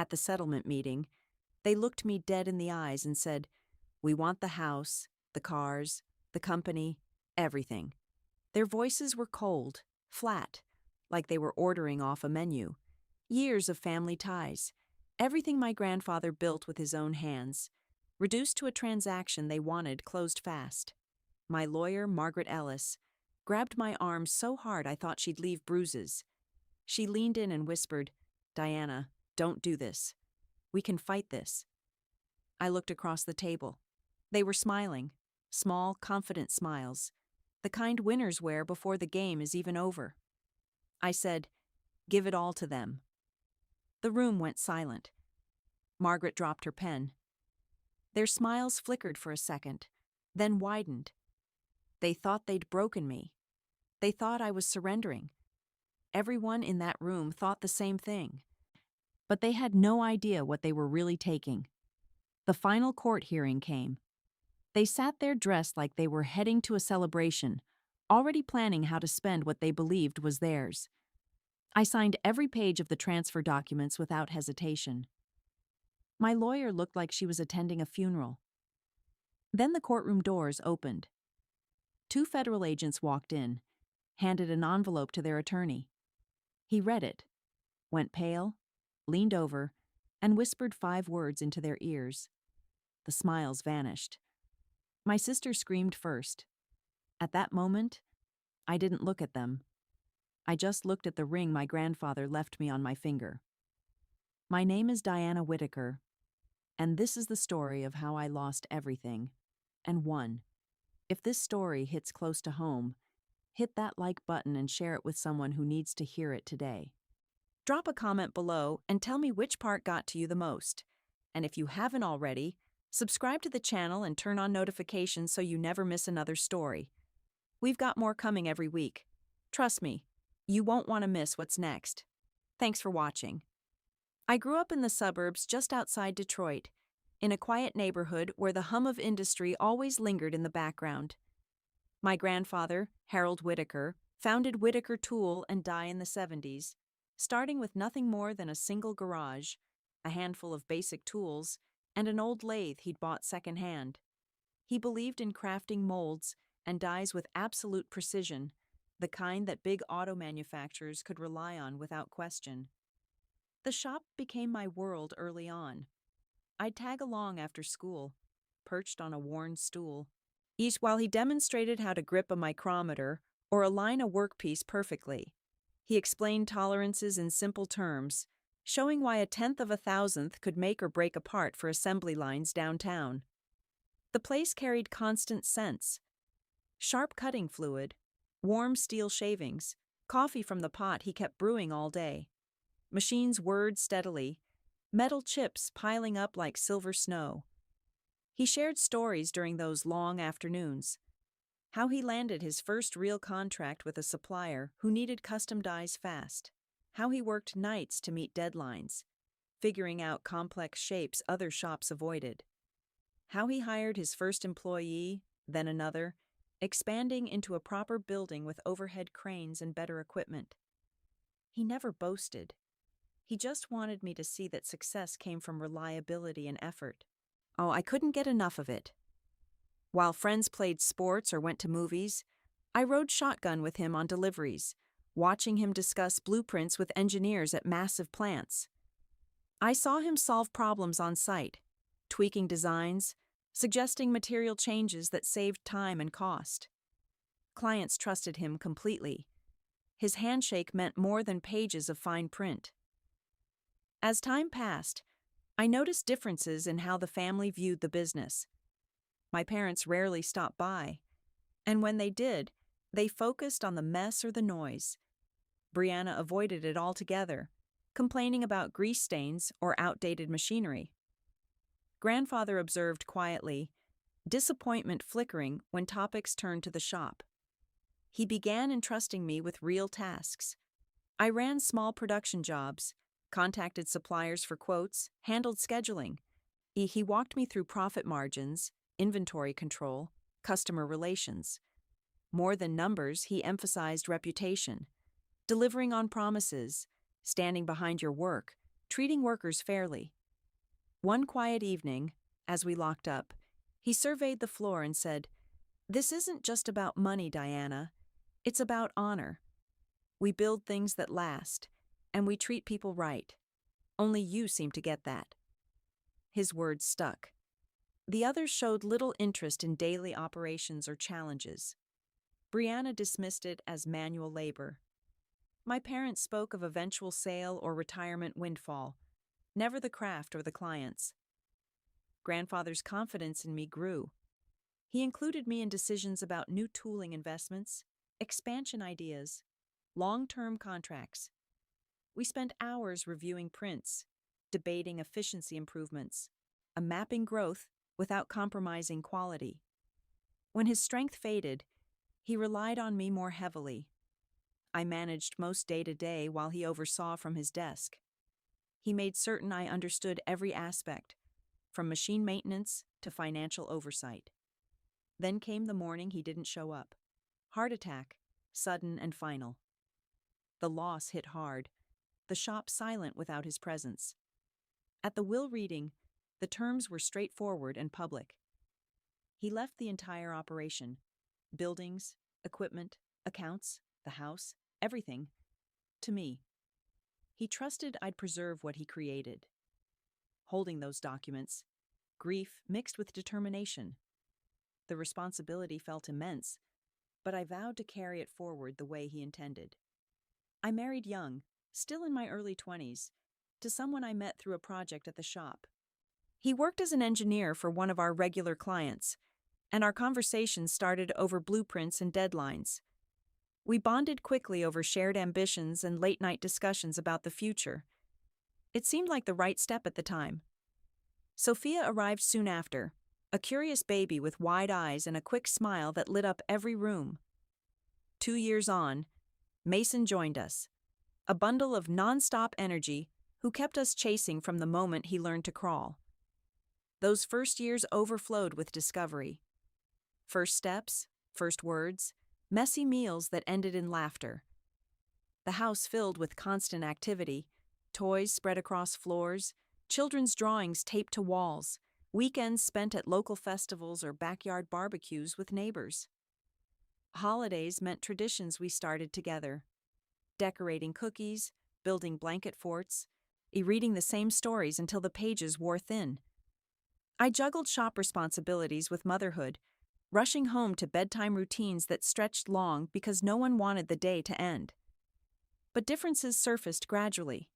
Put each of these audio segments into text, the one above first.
At the settlement meeting, they looked me dead in the eyes and said, "We want the house, the cars, the company, everything." Their voices were cold, flat, like they were ordering off a menu. Years of family ties, everything my grandfather built with his own hands, reduced to a transaction they wanted closed fast. My lawyer, Margaret Ellis, grabbed my arm so hard I thought she'd leave bruises. She leaned in and whispered, "Diana, don't do this. We can fight this." I looked across the table. They were smiling, small, confident smiles, the kind winners wear before the game is even over. I said, "Give it all to them." The room went silent. Margaret dropped her pen. Their smiles flickered for a second, then widened. They thought they'd broken me. They thought I was surrendering. Everyone in that room thought the same thing. But they had no idea what they were really taking. The final court hearing came. They sat there dressed like they were heading to a celebration, already planning how to spend what they believed was theirs. I signed every page of the transfer documents without hesitation. My lawyer looked like she was attending a funeral. Then the courtroom doors opened. 2 federal agents walked in, handed an envelope to their attorney. He read it, went pale, leaned over, and whispered 5 words into their ears. The smiles vanished. My sister screamed first. At that moment, I didn't look at them. I just looked at the ring my grandfather left me on my finger. My name is Diana Whitaker, and this is the story of how I lost everything and won. If this story hits close to home, hit that like button and share it with someone who needs to hear it today. Drop a comment below and tell me which part got to you the most. And if you haven't already, subscribe to the channel and turn on notifications so you never miss another story. We've got more coming every week. Trust me, you won't want to miss what's next. Thanks for watching. I grew up in the suburbs just outside Detroit, in a quiet neighborhood where the hum of industry always lingered in the background. My grandfather, Harold Whitaker, founded Whitaker Tool and Die in the 70s, starting with nothing more than a single garage, a handful of basic tools, and an old lathe he'd bought secondhand. He believed in crafting molds and dies with absolute precision, the kind that big auto manufacturers could rely on without question. The shop became my world early on. I'd tag along after school, perched on a worn stool, each while he demonstrated how to grip a micrometer or align a workpiece perfectly. He explained tolerances in simple terms, showing why 1/10 of a thousandth could make or break a part for assembly lines downtown. The place carried constant scents: sharp cutting fluid, warm steel shavings, coffee from the pot he kept brewing all day. Machines whirred steadily, metal chips piling up like silver snow. He shared stories during those long afternoons. How he landed his first real contract with a supplier who needed custom dies fast. How he worked nights to meet deadlines, figuring out complex shapes other shops avoided. How he hired his first employee, then another, expanding into a proper building with overhead cranes and better equipment. He never boasted. He just wanted me to see that success came from reliability and effort. Oh, I couldn't get enough of it. While friends played sports or went to movies, I rode shotgun with him on deliveries, watching him discuss blueprints with engineers at massive plants. I saw him solve problems on site, tweaking designs, suggesting material changes that saved time and cost. Clients trusted him completely. His handshake meant more than pages of fine print. As time passed, I noticed differences in how the family viewed the business. My parents rarely stopped by, and when they did, they focused on the mess or the noise. Brianna avoided it altogether, complaining about grease stains or outdated machinery. Grandfather observed quietly, disappointment flickering when topics turned to the shop. He began entrusting me with real tasks. I ran small production jobs, contacted suppliers for quotes, handled scheduling. He walked me through profit margins, inventory control, customer relations. More than numbers, he emphasized reputation, delivering on promises, standing behind your work, treating workers fairly. One quiet evening, as we locked up, he surveyed the floor and said, "This isn't just about money, Diana. It's about honor. We build things that last, and we treat people right. Only you seem to get that." His words stuck. The others showed little interest in daily operations or challenges. Brianna dismissed it as manual labor. My parents spoke of eventual sale or retirement windfall, never the craft or the clients. Grandfather's confidence in me grew. He included me in decisions about new tooling investments, expansion ideas, long-term contracts. We spent hours reviewing prints, debating efficiency improvements, mapping growth without compromising quality. When his strength faded, he relied on me more heavily. I managed most day-to-day while he oversaw from his desk. He made certain I understood every aspect, from machine maintenance to financial oversight. Then came the morning he didn't show up. Heart attack, sudden and final. The loss hit hard, the shop silent without his presence. At the will reading, the terms were straightforward and public. He left the entire operation, buildings, equipment, accounts, the house, everything, to me. He trusted I'd preserve what he created. Holding those documents, grief mixed with determination. The responsibility felt immense, but I vowed to carry it forward the way he intended. I married young, still in my early 20s, to someone I met through a project at the shop. He worked as an engineer for one of our regular clients, and our conversation started over blueprints and deadlines. We bonded quickly over shared ambitions and late-night discussions about the future. It seemed like the right step at the time. Sophia arrived soon after, a curious baby with wide eyes and a quick smile that lit up every room. 2 years on, Mason joined us, a bundle of non-stop energy who kept us chasing from the moment he learned to crawl. Those first years overflowed with discovery. First steps, first words, messy meals that ended in laughter. The house filled with constant activity, toys spread across floors, children's drawings taped to walls, weekends spent at local festivals or backyard barbecues with neighbors. Holidays meant traditions we started together. Decorating cookies, building blanket forts, reading the same stories until the pages wore thin. I juggled shop responsibilities with motherhood, rushing home to bedtime routines that stretched long because no one wanted the day to end. But differences surfaced gradually.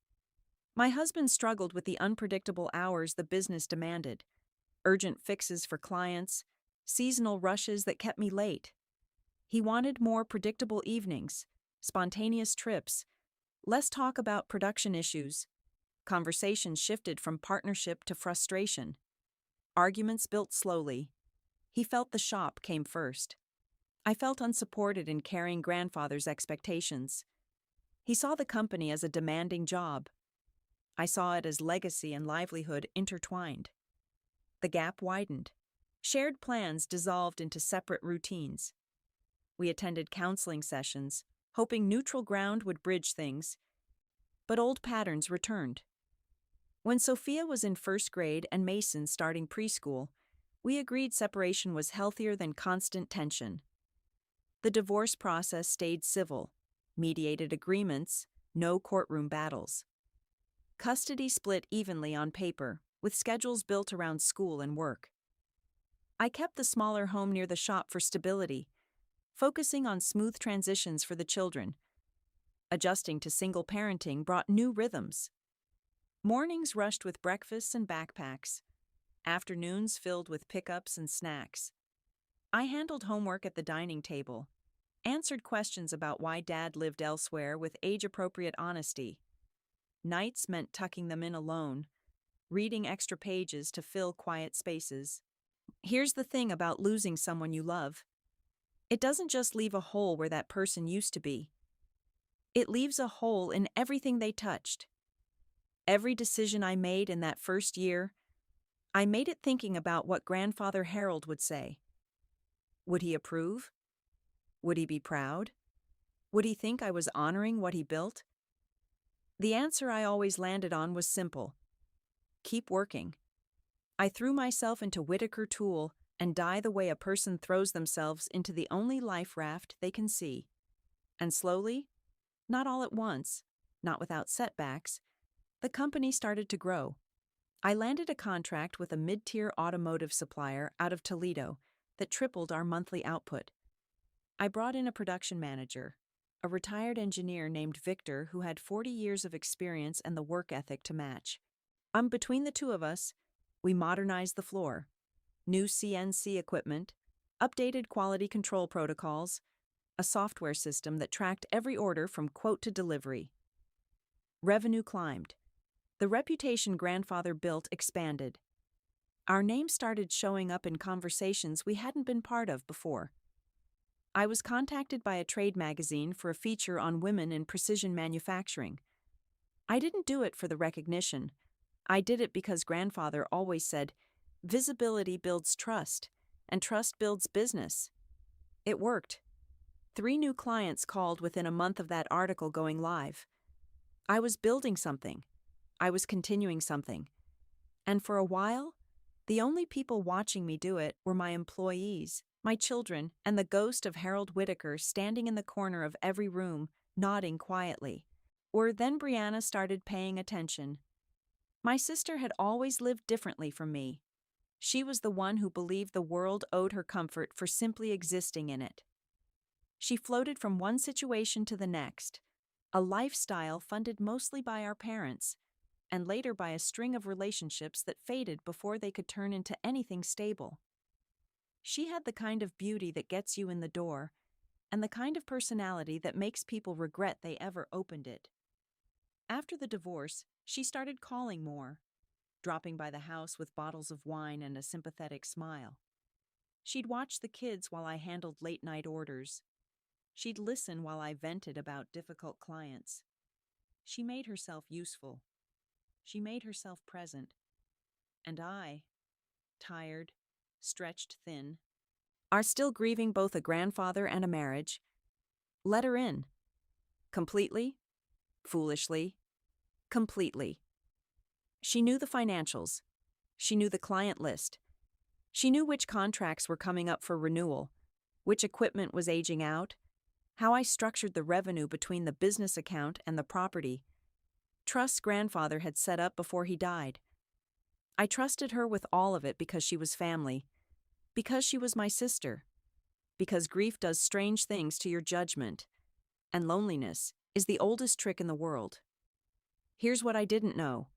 My husband struggled with the unpredictable hours the business demanded, urgent fixes for clients, seasonal rushes that kept me late. He wanted more predictable evenings, spontaneous trips, less talk about production issues. Conversations shifted from partnership to frustration. Arguments built slowly. He felt the shop came first. I felt unsupported in carrying grandfather's expectations. He saw the company as a demanding job. I saw it as legacy and livelihood intertwined. The gap widened. Shared plans dissolved into separate routines. We attended counseling sessions, hoping neutral ground would bridge things. But old patterns returned. When Sophia was in first grade and Mason starting preschool, we agreed separation was healthier than constant tension. The divorce process stayed civil, mediated agreements, no courtroom battles. Custody split evenly on paper, with schedules built around school and work. I kept the smaller home near the shop for stability, focusing on smooth transitions for the children. Adjusting to single parenting brought new rhythms. Mornings rushed with breakfasts and backpacks, afternoons filled with pickups and snacks. I handled homework at the dining table, answered questions about why Dad lived elsewhere with age-appropriate honesty. Nights meant tucking them in alone, reading extra pages to fill quiet spaces. Here's the thing about losing someone you love. It doesn't just leave a hole where that person used to be. It leaves a hole in everything they touched. Every decision I made in that first year, I made it thinking about what Grandfather Harold would say. Would he approve? Would he be proud? Would he think I was honoring what he built? The answer I always landed on was simple: keep working. I threw myself into Whitaker Tool and die the way a person throws themselves into the only life raft they can see. And slowly, not all at once, not without setbacks, the company started to grow. I landed a contract with a mid-tier automotive supplier out of Toledo that tripled our monthly output. I brought in a production manager, a retired engineer named Victor who had 40 years of experience and the work ethic to match. Between the two of us, we modernized the floor. New CNC equipment, updated quality control protocols, a software system that tracked every order from quote to delivery. Revenue climbed. The reputation grandfather built expanded. Our name started showing up in conversations we hadn't been part of before. I was contacted by a trade magazine for a feature on women in precision manufacturing. I didn't do it for the recognition. I did it because grandfather always said, visibility builds trust, and trust builds business. It worked. 3 new clients called within a month of that article going live. I was building something. I was continuing something. And for a while, the only people watching me do it were my employees, my children, and the ghost of Harold Whitaker standing in the corner of every room, nodding quietly. Then Brianna started paying attention. My sister had always lived differently from me. She was the one who believed the world owed her comfort for simply existing in it. She floated from one situation to the next, a lifestyle funded mostly by our parents, and later by a string of relationships that faded before they could turn into anything stable. She had the kind of beauty that gets you in the door, and the kind of personality that makes people regret they ever opened it. After the divorce, she started calling more, dropping by the house with bottles of wine and a sympathetic smile. She'd watch the kids while I handled late-night orders. She'd listen while I vented about difficult clients. She made herself useful. She made herself present. And I, tired, stretched thin, are still grieving both a grandfather and a marriage, let her in. Completely, foolishly, completely. She knew the financials. She knew the client list. She knew which contracts were coming up for renewal, which equipment was aging out, how I structured the revenue between the business account and the property. Trusts grandfather had set up before he died. I trusted her with all of it because she was family, because she was my sister, because grief does strange things to your judgment, and loneliness is the oldest trick in the world. Here's what I didn't know,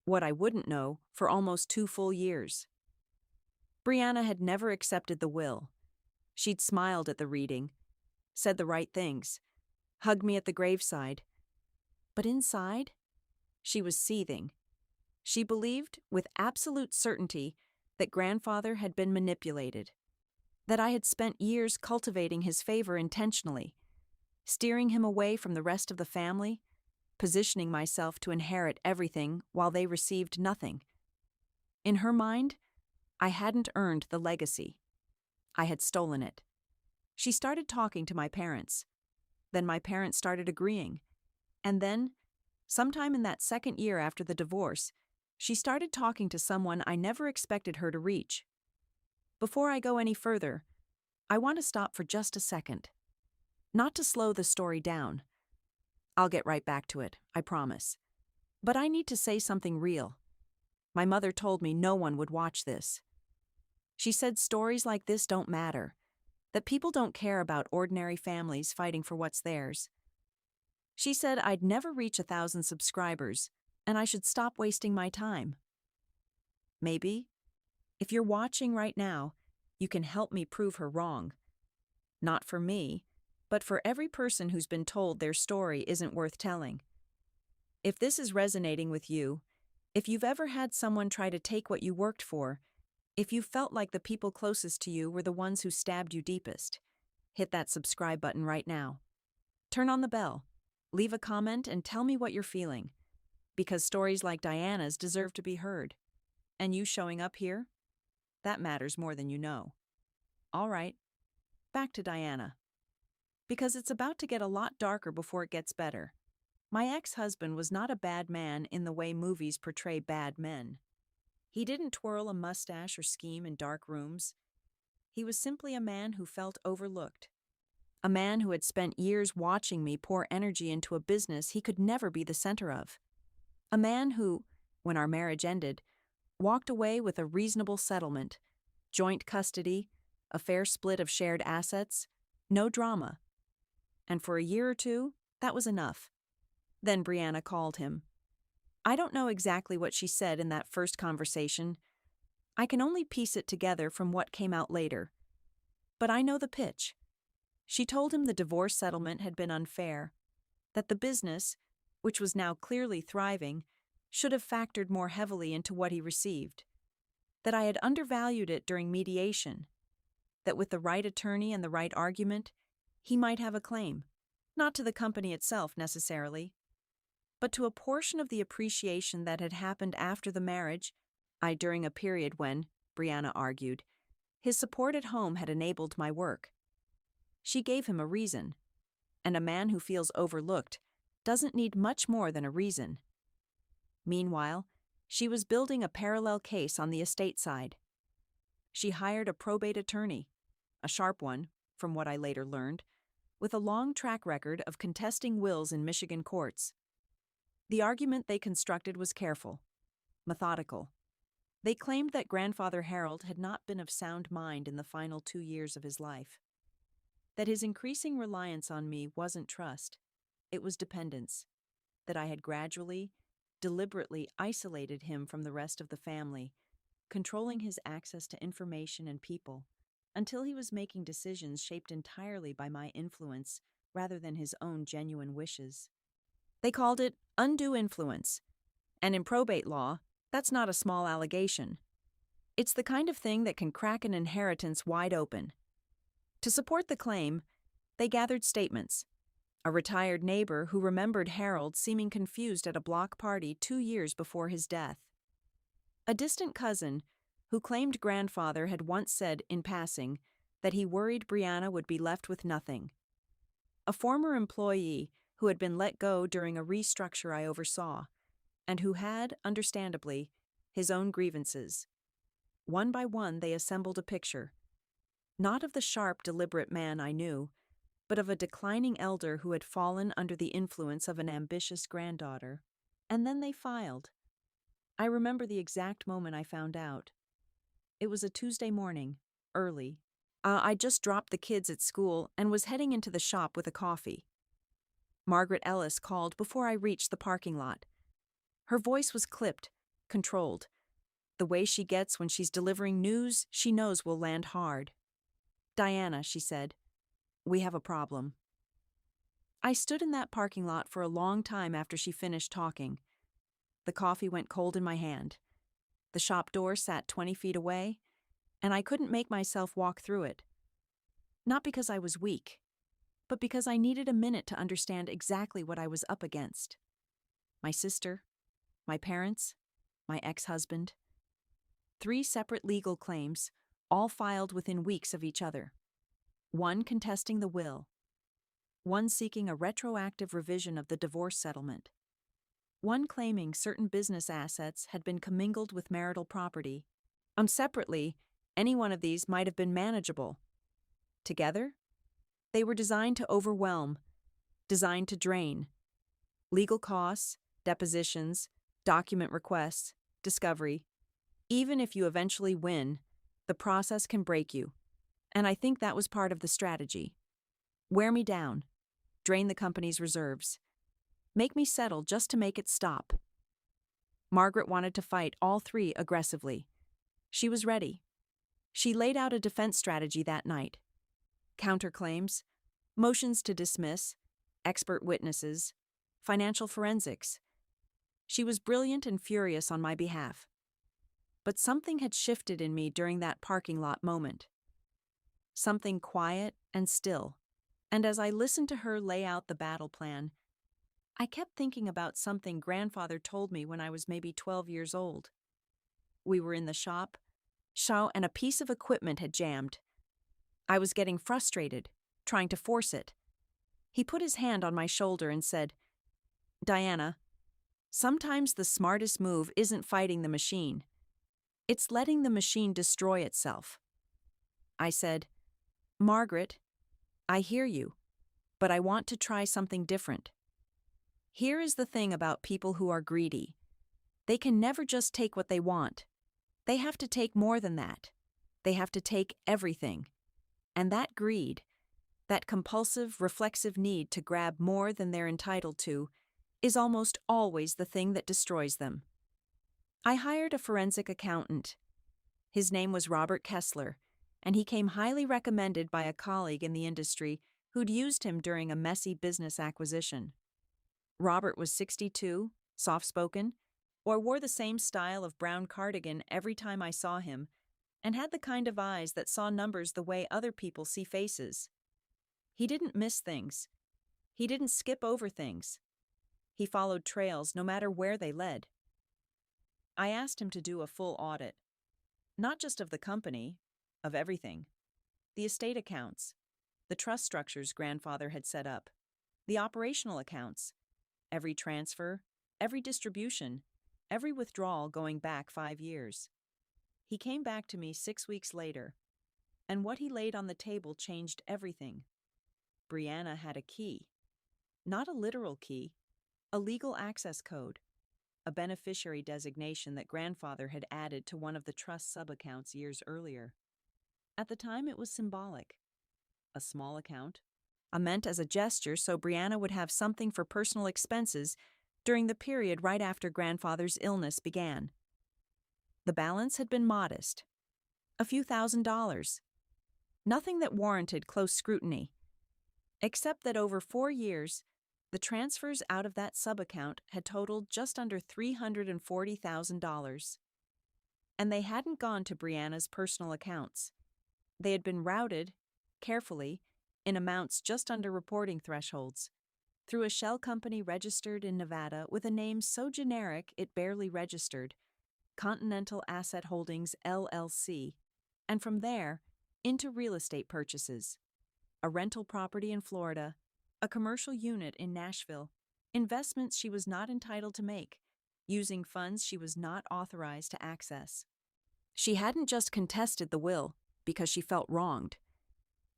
what I wouldn't know for almost 2 full years. Brianna had never accepted the will. She'd smiled at the reading, said the right things, hugged me at the graveside. But inside, she was seething. She believed, with absolute certainty, that grandfather had been manipulated, that I had spent years cultivating his favor intentionally, steering him away from the rest of the family, positioning myself to inherit everything while they received nothing. In her mind, I hadn't earned the legacy. I had stolen it. She started talking to my parents. Then my parents started agreeing. And then, sometime in that second year after the divorce, she started talking to someone I never expected her to reach. Before I go any further, I want to stop for just a second. Not to slow the story down. I'll get right back to it, I promise. But I need to say something real. My mother told me no one would watch this. She said stories like this don't matter, that people don't care about ordinary families fighting for what's theirs. She said I'd never reach 1,000 subscribers, and I should stop wasting my time. Maybe, if you're watching right now, you can help me prove her wrong. Not for me, but for every person who's been told their story isn't worth telling. If this is resonating with you, if you've ever had someone try to take what you worked for, if you felt like the people closest to you were the ones who stabbed you deepest, hit that subscribe button right now. Turn on the bell, leave a comment, and tell me what you're feeling. Because stories like Diana's deserve to be heard. And you showing up here? That matters more than you know. All right, back to Diana. Because it's about to get a lot darker before it gets better. My ex-husband was not a bad man in the way movies portray bad men. He didn't twirl a mustache or scheme in dark rooms. He was simply a man who felt overlooked. A man who had spent years watching me pour energy into a business he could never be the center of. A man who, when our marriage ended, walked away with a reasonable settlement, joint custody, a fair split of shared assets, no drama. And for a year or two, that was enough. Then Brianna called him. I don't know exactly what she said in that first conversation. I can only piece it together from what came out later. But I know the pitch. She told him the divorce settlement had been unfair, that the business, which was now clearly thriving, should have factored more heavily into what he received, that I had undervalued it during mediation, that with the right attorney and the right argument, he might have a claim, not to the company itself necessarily, but to a portion of the appreciation that had happened after the marriage, during a period when, Brianna argued, his support at home had enabled my work. She gave him a reason, and a man who feels overlooked doesn't need much more than a reason. Meanwhile, she was building a parallel case on the estate side. She hired a probate attorney, a sharp one, from what I later learned, with a long track record of contesting wills in Michigan courts. The argument they constructed was careful, methodical. They claimed that grandfather Harold had not been of sound mind in the final 2 years of his life, that his increasing reliance on me wasn't trust, it was dependence, that I had gradually, deliberately isolated him from the rest of the family, controlling his access to information and people, until he was making decisions shaped entirely by my influence rather than his own genuine wishes. They called it undue influence, and in probate law, that's not a small allegation. It's the kind of thing that can crack an inheritance wide open. To support the claim, they gathered statements. A retired neighbor who remembered Harold seeming confused at a block party 2 years before his death. A distant cousin who claimed grandfather had once said, in passing, that he worried Brianna would be left with nothing. A former employee who had been let go during a restructure I oversaw, and who had, understandably, his own grievances. One by one they assembled a picture, not of the sharp, deliberate man I knew, but of a declining elder who had fallen under the influence of an ambitious granddaughter. And then they filed. I remember the exact moment I found out. It was a Tuesday morning, early. I just dropped the kids at school and was heading into the shop with a coffee. Margaret Ellis called before I reached the parking lot. Her voice was clipped, controlled, the way she gets when she's delivering news she knows will land hard. Diana, she said, we have a problem. I stood in that parking lot for a long time after she finished talking. The coffee went cold in my hand. The shop door sat 20 feet away, and I couldn't make myself walk through it. Not because I was weak, but because I needed a minute to understand exactly what I was up against. My sister, my parents, my ex-husband. 3 separate legal claims, all filed within weeks of each other. One contesting the will. One seeking a retroactive revision of the divorce settlement. One claiming certain business assets had been commingled with marital property. Separately, any one of these might have been manageable. Together, they were designed to overwhelm, designed to drain. Legal costs, depositions, document requests, discovery. Even if you eventually win, the process can break you. And I think that was part of the strategy. Wear me down, drain the company's reserves, make me settle just to make it stop. Margaret wanted to fight all 3 aggressively. She was ready. She laid out a defense strategy that night. Counterclaims, motions to dismiss, expert witnesses, financial forensics. She was brilliant and furious on my behalf. But something had shifted in me during that parking lot moment. Something quiet and still. And as I listened to her lay out the battle plan, I kept thinking about something grandfather told me when I was maybe 12 years old. We were in the shop, and a piece of equipment had jammed. I was getting frustrated, trying to force it. He put his hand on my shoulder and said, Diana, sometimes the smartest move isn't fighting the machine. It's letting the machine destroy itself. I said, Margaret, I hear you, but I want to try something different. Here is the thing about people who are greedy. They can never just take what they want. They have to take more than that. They have to take everything. And that greed, that compulsive, reflexive need to grab more than they're entitled to, is almost always the thing that destroys them. I hired a forensic accountant. His name was Robert Kessler, and he came highly recommended by a colleague in the industry who'd used him during a messy business acquisition. Robert was 62, soft-spoken, or wore the same style of brown cardigan every time I saw him, and had the kind of eyes that saw numbers the way other people see faces. He didn't miss things. He didn't skip over things. He followed trails no matter where they led. I asked him to do a full audit, not just of the company, of everything. The estate accounts, the trust structures grandfather had set up, the operational accounts, every transfer, every distribution, every withdrawal going back 5 years. He came back to me 6 weeks later, and what he laid on the table changed everything. Brianna had a key. Not a literal key, a legal access code, a beneficiary designation that grandfather had added to one of the trust sub-accounts years earlier. At the time, it was symbolic. A small account, meant as a gesture so Brianna would have something for personal expenses during the period right after grandfather's illness began. The balance had been modest, a few $1,000s, nothing that warranted close scrutiny, except that over 4 years, the transfers out of that sub-account had totaled just under $340,000. And they hadn't gone to Brianna's personal accounts. They had been routed, carefully, in amounts just under reporting thresholds, through a shell company registered in Nevada with a name so generic it barely registered, Continental Asset Holdings, LLC, and from there, into real estate purchases, a rental property in Florida, a commercial unit in Nashville, investments she was not entitled to make, using funds she was not authorized to access. She hadn't just contested the will because she felt wronged.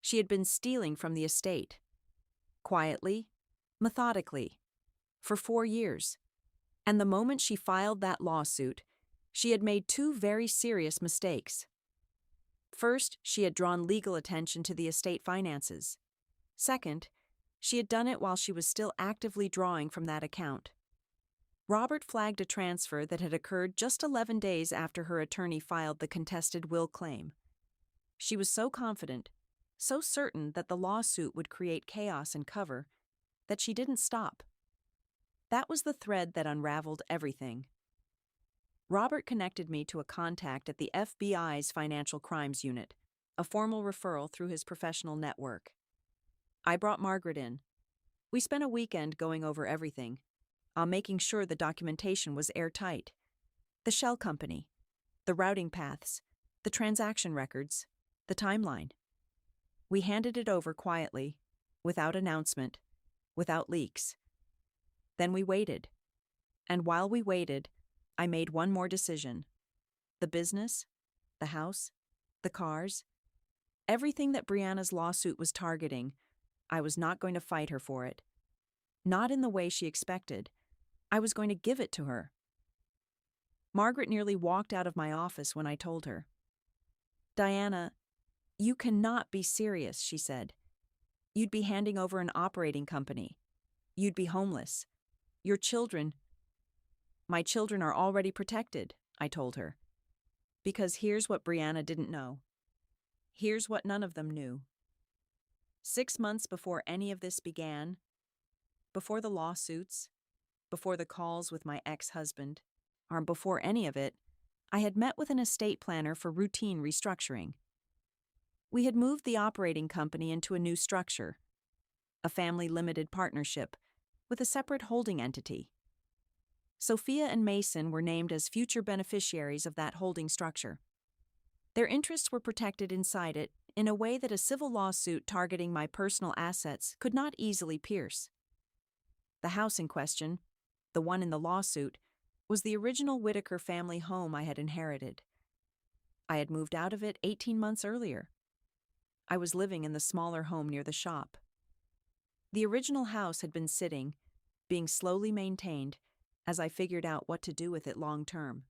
She had been stealing from the estate. Quietly, methodically, for 4 years. And the moment she filed that lawsuit, she had made 2 very serious mistakes. First, she had drawn legal attention to the estate finances. Second, she had done it while she was still actively drawing from that account. Robert flagged a transfer that had occurred just 11 days after her attorney filed the contested will claim. She was so confident, so certain that the lawsuit would create chaos and cover, that she didn't stop. That was the thread that unraveled everything. Robert connected me to a contact at the FBI's Financial Crimes Unit, a formal referral through his professional network. I brought Margaret in. We spent a weekend going over everything, making sure the documentation was airtight. The shell company, the routing paths, the transaction records, the timeline. We handed it over quietly, without announcement, without leaks. Then we waited. And while we waited, I made one more decision. The business, the house, the cars, everything that Brianna's lawsuit was targeting, I was not going to fight her for it. Not in the way she expected. I was going to give it to her. Margaret nearly walked out of my office when I told her. Diana, you cannot be serious, she said. You'd be handing over an operating company. You'd be homeless. Your children... My children are already protected, I told her. Because here's what Brianna didn't know. Here's what none of them knew. 6 months before any of this began, before the lawsuits, before the calls with my ex-husband, or before any of it, I had met with an estate planner for routine restructuring. We had moved the operating company into a new structure, a family limited partnership with a separate holding entity. Sophia and Mason were named as future beneficiaries of that holding structure. Their interests were protected inside it in a way that a civil lawsuit targeting my personal assets could not easily pierce. The house in question, the one in the lawsuit, was the original Whitaker family home I had inherited. I had moved out of it 18 months earlier. I was living in the smaller home near the shop. The original house had been sitting, being slowly maintained, as I figured out what to do with it long term.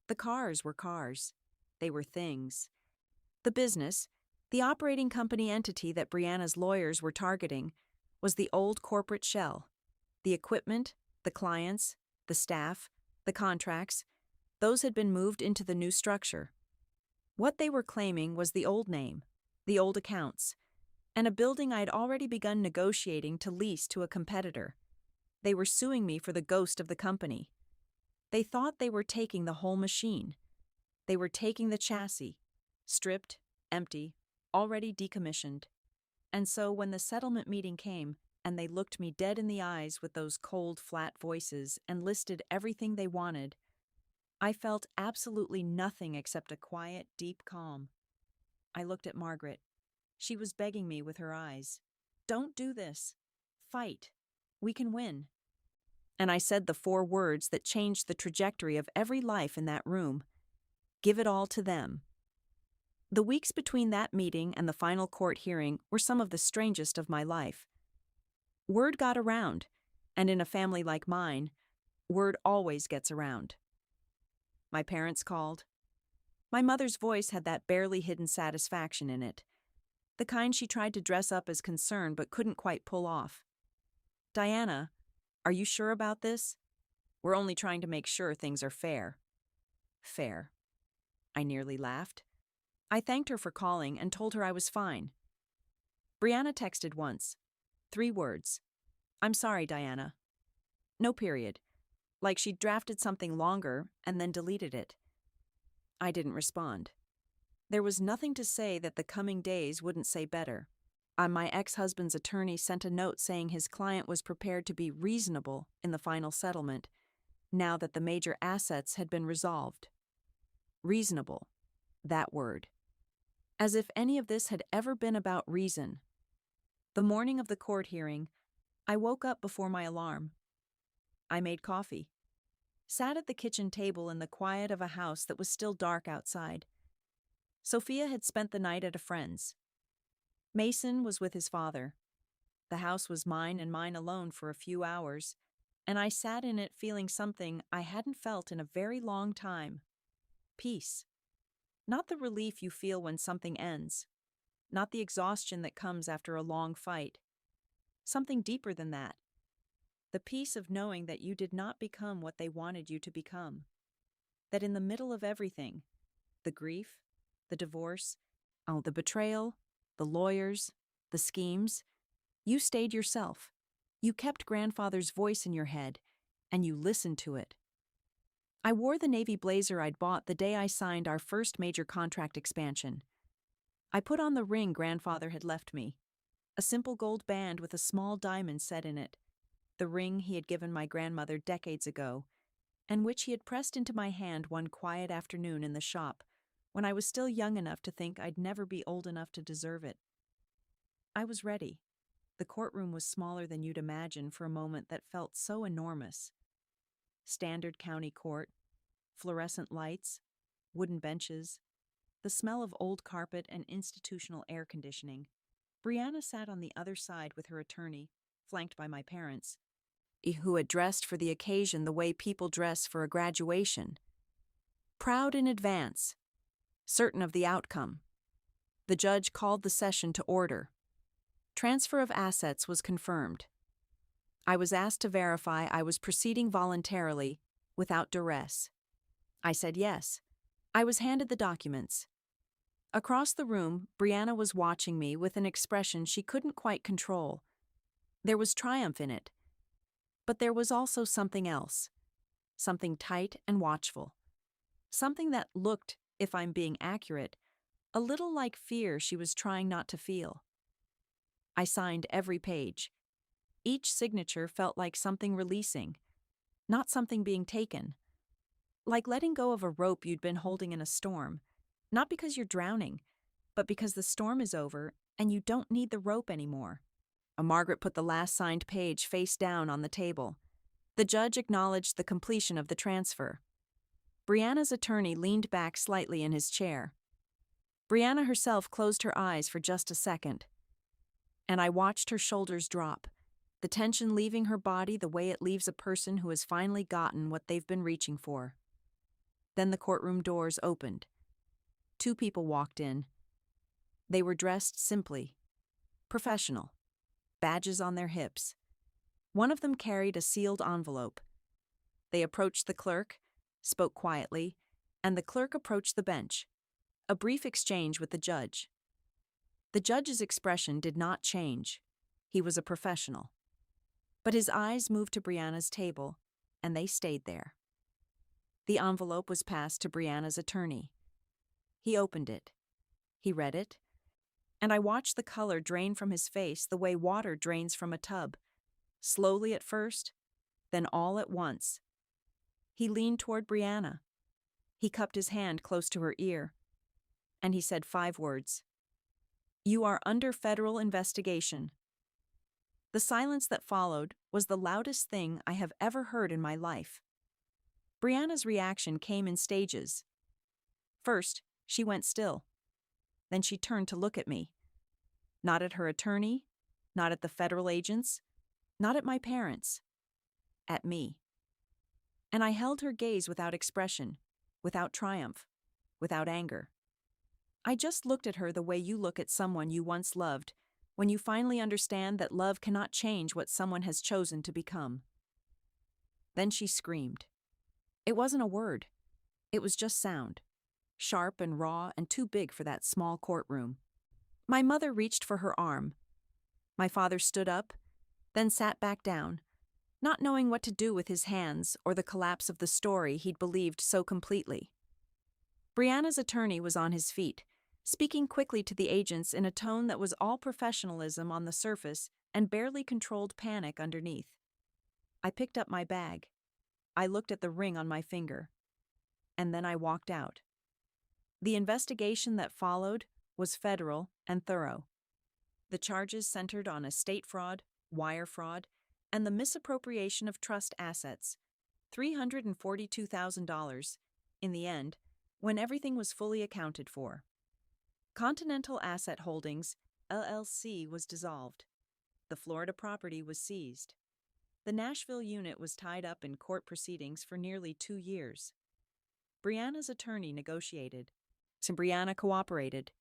The cars were cars. They were things. The business, the operating company entity that Brianna's lawyers were targeting, was the old corporate shell. The equipment, the clients, the staff, the contracts, those had been moved into the new structure. What they were claiming was the old name, the old accounts, and a building I had already begun negotiating to lease to a competitor. They were suing me for the ghost of the company. They thought they were taking the whole machine. They were taking the chassis, stripped, empty, already decommissioned. And so when the settlement meeting came, and they looked me dead in the eyes with those cold, flat voices and listed everything they wanted, I felt absolutely nothing except a quiet, deep calm. I looked at Margaret. She was begging me with her eyes. "Don't do this. Fight. We can win." And I said the 4 words that changed the trajectory of every life in that room. Give it all to them. The weeks between that meeting and the final court hearing were some of the strangest of my life. Word got around, and in a family like mine, word always gets around. My parents called. My mother's voice had that barely hidden satisfaction in it, the kind she tried to dress up as concern but couldn't quite pull off. "Diana, are you sure about this? We're only trying to make sure things are fair." Fair. I nearly laughed. I thanked her for calling and told her I was fine. Brianna texted once. 3 words. "I'm sorry, Diana." No period. Like she'd drafted something longer and then deleted it. I didn't respond. There was nothing to say that the coming days wouldn't say better. My ex-husband's attorney sent a note saying his client was prepared to be reasonable in the final settlement, now that the major assets had been resolved. Reasonable. That word. As if any of this had ever been about reason. The morning of the court hearing, I woke up before my alarm. I made coffee. Sat at the kitchen table in the quiet of a house that was still dark outside. Sophia had spent the night at a friend's. Mason was with his father. The house was mine and mine alone for a few hours, and I sat in it feeling something I hadn't felt in a very long time. Peace. Not the relief you feel when something ends. Not the exhaustion that comes after a long fight. Something deeper than that. The peace of knowing that you did not become what they wanted you to become. That in the middle of everything, the grief, the divorce, the betrayal, the lawyers, the schemes, you stayed yourself. You kept grandfather's voice in your head, and you listened to it. I wore the navy blazer I'd bought the day I signed our first major contract expansion. I put on the ring grandfather had left me, a simple gold band with a small diamond set in it, the ring he had given my grandmother decades ago, and which he had pressed into my hand one quiet afternoon in the shop, when I was still young enough to think I'd never be old enough to deserve it. I was ready. The courtroom was smaller than you'd imagine for a moment that felt so enormous. Standard county court, fluorescent lights, wooden benches, the smell of old carpet and institutional air conditioning. Brianna sat on the other side with her attorney, flanked by my parents, who had dressed for the occasion the way people dress for a graduation. Proud in advance, certain of the outcome. The judge called the session to order. Transfer of assets was confirmed. I was asked to verify I was proceeding voluntarily, without duress. I said yes. I was handed the documents. Across the room, Brianna was watching me with an expression she couldn't quite control. There was triumph in it. But there was also something else. Something tight and watchful. Something that looked, if I'm being accurate, a little like fear she was trying not to feel. I signed every page. Each signature felt like something releasing, not something being taken. Like letting go of a rope you'd been holding in a storm, not because you're drowning, but because the storm is over and you don't need the rope anymore. Margaret put the last signed page face down on the table. The judge acknowledged the completion of the transfer. Brianna's attorney leaned back slightly in his chair. Brianna herself closed her eyes for just a second. And I watched her shoulders drop, the tension leaving her body the way it leaves a person who has finally gotten what they've been reaching for. Then the courtroom doors opened. 2 people walked in. They were dressed simply, professional, badges on their hips. One of them carried a sealed envelope. They approached the clerk, spoke quietly, and the clerk approached the bench. A brief exchange with the judge. The judge's expression did not change. He was a professional. But his eyes moved to Brianna's table, and they stayed there. The envelope was passed to Brianna's attorney. He opened it. He read it, and I watched the color drain from his face the way water drains from a tub, slowly at first, then all at once. He leaned toward Brianna. He cupped his hand close to her ear, and he said 5 words. "You are under federal investigation." The silence that followed was the loudest thing I have ever heard in my life. Brianna's reaction came in stages. First, she went still. Then she turned to look at me. Not at her attorney, not at the federal agents, not at my parents. At me. And I held her gaze without expression, without triumph, without anger. I just looked at her the way you look at someone you once loved, when you finally understand that love cannot change what someone has chosen to become. Then she screamed. It wasn't a word. It was just sound, sharp and raw and too big for that small courtroom. My mother reached for her arm. My father stood up, then sat back down, not knowing what to do with his hands or the collapse of the story he'd believed so completely. Brianna's attorney was on his feet, speaking quickly to the agents in a tone that was all professionalism on the surface and barely controlled panic underneath. I picked up my bag. I looked at the ring on my finger. And then I walked out. The investigation that followed was federal and thorough. The charges centered on estate fraud, wire fraud, and the misappropriation of trust assets, $342,000, in the end, when everything was fully accounted for. Continental Asset Holdings, LLC, was dissolved. The Florida property was seized. The Nashville unit was tied up in court proceedings for nearly 2 years. Brianna's attorney negotiated. So Brianna cooperated.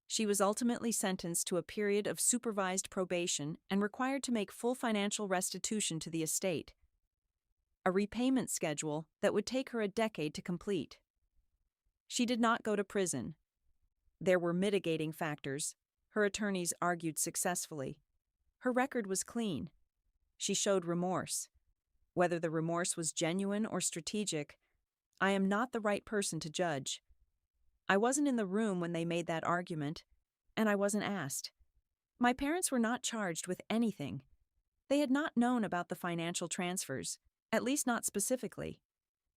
She was ultimately sentenced to a period of supervised probation and required to make full financial restitution to the estate, a repayment schedule that would take her a decade to complete. She did not go to prison. There were mitigating factors. Her attorneys argued successfully. Her record was clean. She showed remorse. Whether the remorse was genuine or strategic, I am not the right person to judge. I wasn't in the room when they made that argument, and I wasn't asked. My parents were not charged with anything. They had not known about the financial transfers, at least not specifically.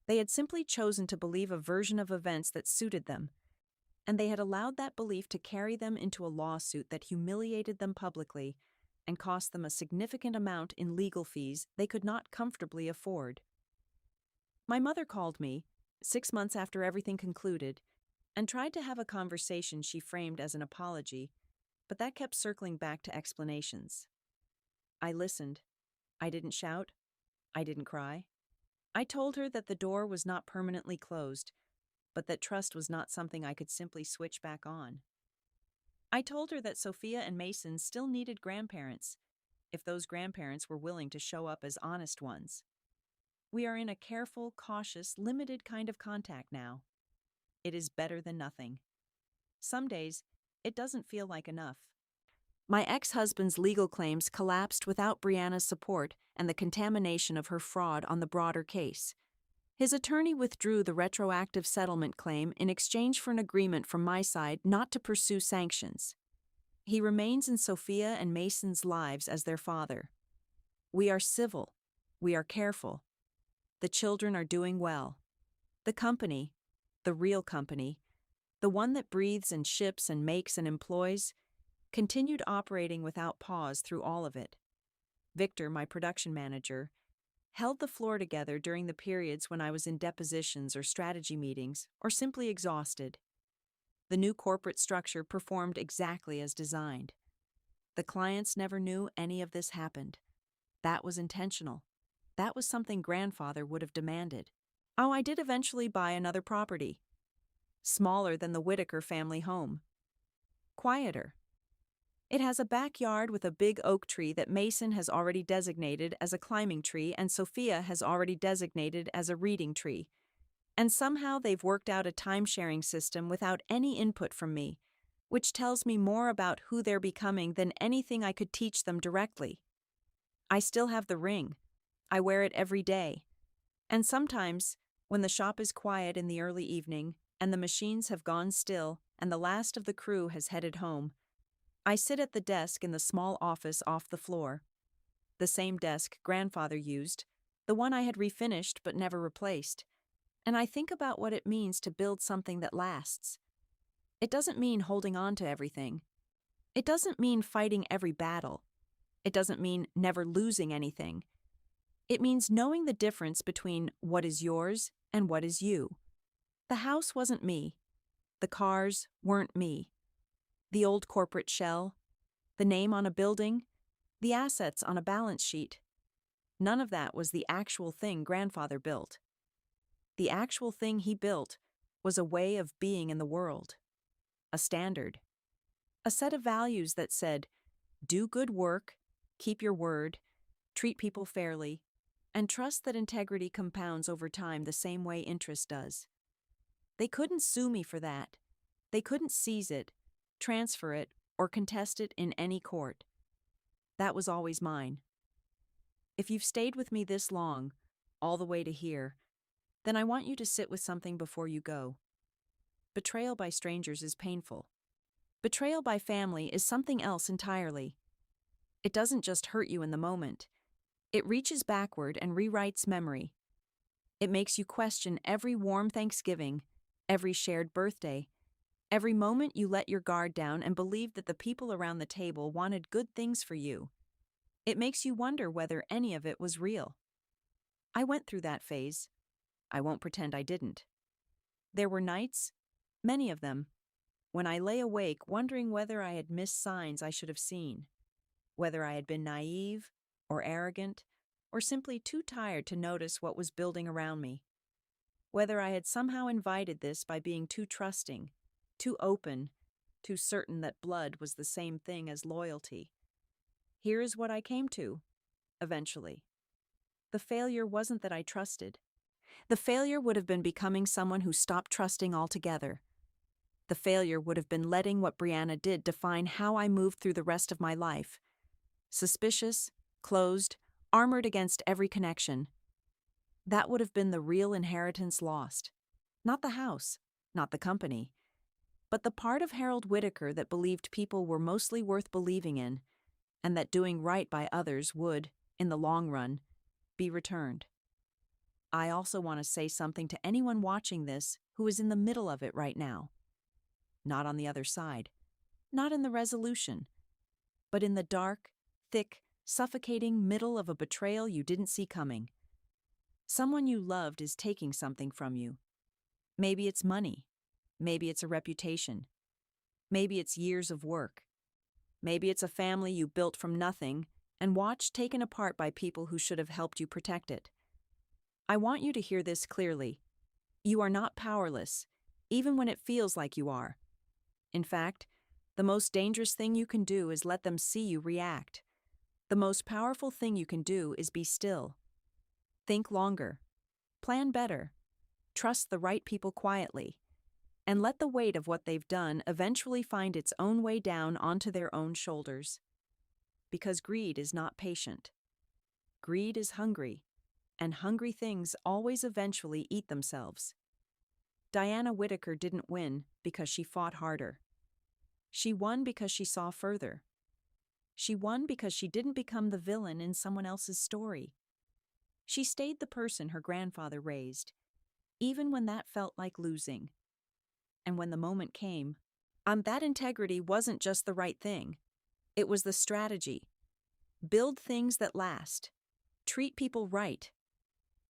They had simply chosen to believe a version of events that suited them, and they had allowed that belief to carry them into a lawsuit that humiliated them publicly and cost them a significant amount in legal fees they could not comfortably afford. My mother called me, 6 months after everything concluded, and tried to have a conversation she framed as an apology, but that kept circling back to explanations. I listened. I didn't shout. I didn't cry. I told her that the door was not permanently closed, but that trust was not something I could simply switch back on. I told her that Sophia and Mason still needed grandparents, if those grandparents were willing to show up as honest ones. We are in a careful, cautious, limited kind of contact now. It is better than nothing. Some days, it doesn't feel like enough. My ex-husband's legal claims collapsed without Brianna's support and the contamination of her fraud on the broader case. His attorney withdrew the retroactive settlement claim in exchange for an agreement from my side not to pursue sanctions. He remains in Sophia and Mason's lives as their father. We are civil. We are careful. The children are doing well. The company, the real company, the one that breathes and ships and makes and employs, continued operating without pause through all of it. Victor, my production manager, held the floor together during the periods when I was in depositions or strategy meetings, or simply exhausted. The new corporate structure performed exactly as designed. The clients never knew any of this happened. That was intentional. That was something grandfather would have demanded. Oh, I did eventually buy another property. Smaller than the Whitaker family home. Quieter. It has a backyard with a big oak tree that Mason has already designated as a climbing tree and Sophia has already designated as a reading tree. And somehow they've worked out a time-sharing system without any input from me, which tells me more about who they're becoming than anything I could teach them directly. I still have the ring. I wear it every day. And sometimes, when the shop is quiet in the early evening, and the machines have gone still, and the last of the crew has headed home, I sit at the desk in the small office off the floor. The same desk grandfather used, the one I had refinished but never replaced. And I think about what it means to build something that lasts. It doesn't mean holding on to everything. It doesn't mean fighting every battle. It doesn't mean never losing anything. It means knowing the difference between what is yours and what is you. The house wasn't me. The cars weren't me. The old corporate shell, the name on a building, the assets on a balance sheet. None of that was the actual thing grandfather built. The actual thing he built was a way of being in the world. A standard. A set of values that said, do good work, keep your word, treat people fairly, and trust that integrity compounds over time the same way interest does. They couldn't sue me for that. They couldn't seize it, transfer it, or contest it in any court. That was always mine. If you've stayed with me this long, all the way to here, then I want you to sit with something before you go. Betrayal by strangers is painful. Betrayal by family is something else entirely. It doesn't just hurt you in the moment. It reaches backward and rewrites memory. It makes you question every warm Thanksgiving, every shared birthday, every moment you let your guard down and believed that the people around the table wanted good things for you. It makes you wonder whether any of it was real. I went through that phase. I won't pretend I didn't. There were nights, many of them, when I lay awake wondering whether I had missed signs I should have seen, whether I had been naive or arrogant or simply too tired to notice what was building around me, whether I had somehow invited this by being too trusting, too open, too certain that blood was the same thing as loyalty. Here is what I came to, eventually. The failure wasn't that I trusted. The failure would have been becoming someone who stopped trusting altogether. The failure would have been letting what Brianna did define how I moved through the rest of my life. Suspicious, closed, armored against every connection. That would have been the real inheritance lost. Not the house, not the company, but the part of Harold Whitaker that believed people were mostly worth believing in, and that doing right by others would, in the long run, be returned. I also want to say something to anyone watching this who is in the middle of it right now. Not on the other side, not in the resolution, but in the dark, thick, suffocating middle of a betrayal you didn't see coming. Someone you loved is taking something from you. Maybe it's money. Maybe it's a reputation. Maybe it's years of work. Maybe it's a family you built from nothing and watched taken apart by people who should have helped you protect it. I want you to hear this clearly. You are not powerless, even when it feels like you are. In fact, the most dangerous thing you can do is let them see you react. The most powerful thing you can do is be still. Think longer. Plan better. Trust the right people quietly. And let the weight of what they've done eventually find its own way down onto their own shoulders. Because greed is not patient. Greed is hungry, and hungry things always eventually eat themselves. Diana Whitaker didn't win because she fought harder. She won because she saw further. She won because she didn't become the villain in someone else's story. She stayed the person her grandfather raised, even when that felt like losing. And when the moment came, that integrity wasn't just the right thing. It was the strategy. Build things that last. Treat people right.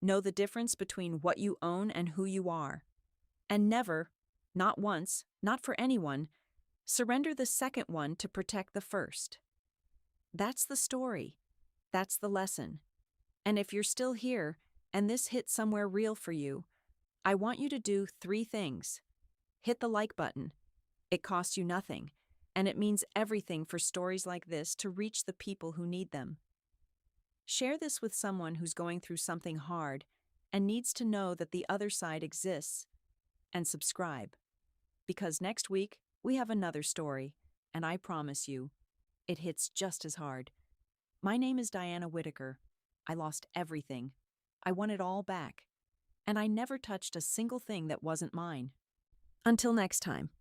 Know the difference between what you own and who you are. And never, not once, not for anyone, surrender the second one to protect the first. That's the story. That's the lesson. And if you're still here and this hit somewhere real for you, I want you to do 3 things. Hit the like button. It costs you nothing, and it means everything for stories like this to reach the people who need them. Share this with someone who's going through something hard and needs to know that the other side exists. And subscribe, because next week we have another story, and I promise you, it hits just as hard. My name is Diana Whitaker. I lost everything. I want it all back. And I never touched a single thing that wasn't mine. Until next time.